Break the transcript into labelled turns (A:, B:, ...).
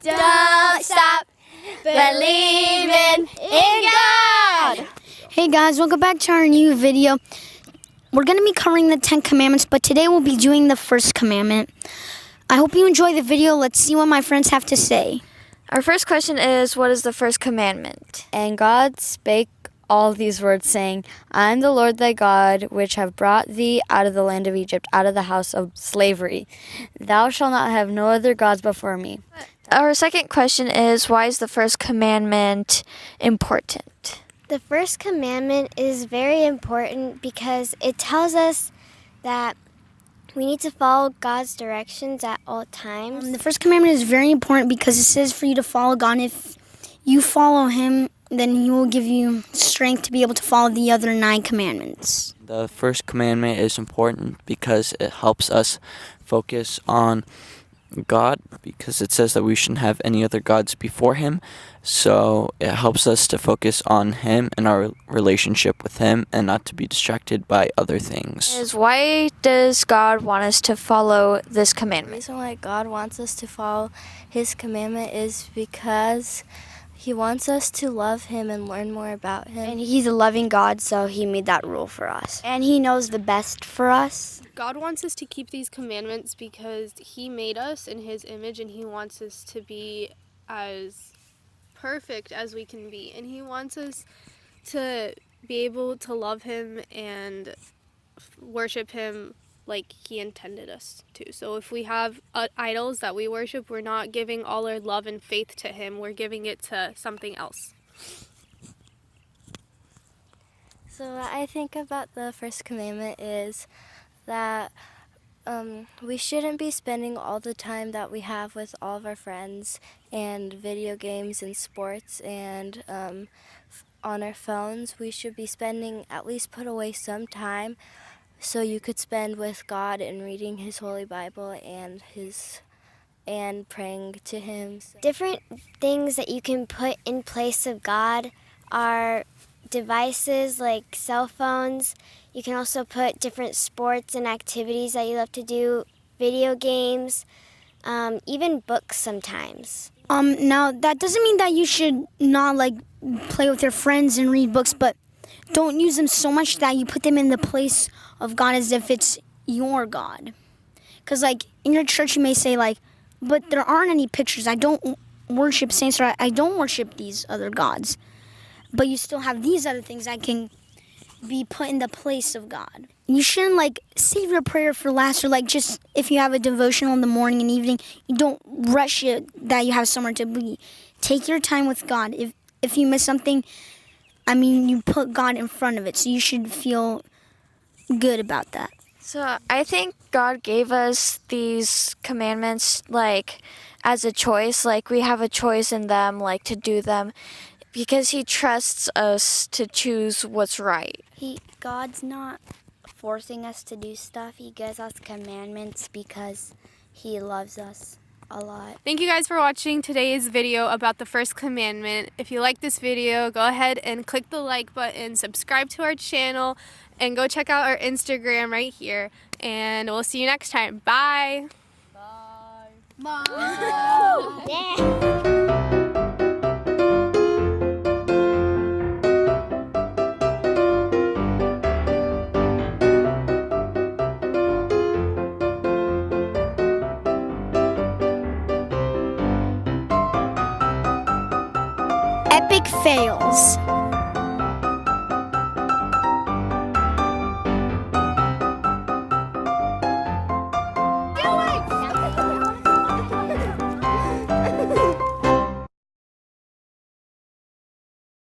A: Don't stop believing in God.
B: Hey guys, welcome back to our new video. We're going to be covering the 10 Commandments, but today we'll be doing the first commandment. I hope you enjoy the video. Let's see what my friends have to say.
A: Our first question is, what is the first commandment?
C: And God spake all these words, saying, I am the Lord thy God, which have brought thee out of the land of Egypt, out of the house of slavery. Thou shalt not have no other gods before me.
A: Our second question is, why is the first commandment important?
D: The first commandment is very important because it tells us that we need to follow God's directions at all times.
B: The first commandment is very important because it says for you to follow God. If you follow Him, then He will give you strength to be able to follow the other 9 commandments.
E: The first commandment is important because it helps us focus on God, because it says that we shouldn't have any other gods before Him. So it helps us to focus on Him and our relationship with Him and not to be distracted by other things.
A: Why does God want us to follow this commandment?
C: The reason why God wants us to follow His commandment is because He wants us to love Him and learn more about Him.
B: And He's a loving God, so He made that rule for us. And He knows the best for us.
F: God wants us to keep these commandments because He made us in His image, and He wants us to be as perfect as we can be. And He wants us to be able to love Him and worship Him like He intended us to. So if we have idols that we worship, we're not giving all our love and faith to Him. We're giving it to something else.
C: So what I think about the first commandment is that we shouldn't be spending all the time that we have with all of our friends and video games and sports and on our phones. We should be spending, at least put away some time so you could spend with God and reading His Holy Bible and praying to Him.
D: Different things that you can put in place of God are devices like cell phones. You can also put different sports and activities that you love to do, video games, even books sometimes.
B: Now, that doesn't mean that you should not, play with your friends and read books, but don't use them so much that you put them in the place of God as if it's your God. Because, in your church you may say, but there aren't any pictures. I don't worship saints, or I don't worship these other gods. But you still have these other things that can be put in the place of God. You shouldn't save your prayer for last, or just if you have a devotional in the morning and evening, you don't rush it that you have somewhere to be. Take your time with God. If you miss something, you put God in front of it, so you should feel good about that.
A: So I think God gave us these commandments as a choice. We have a choice in them, to do them, because He trusts us to choose what's right.
C: God's not forcing us to do stuff. He gives us commandments because He loves us a lot.
F: Thank you guys for watching today's video about the first commandment. If you like this video, go ahead and click the like button, subscribe to our channel, and go check out our Instagram right here. And we'll see you next time. Bye.
A: Bye.
D: Yeah.
B: Epic fails.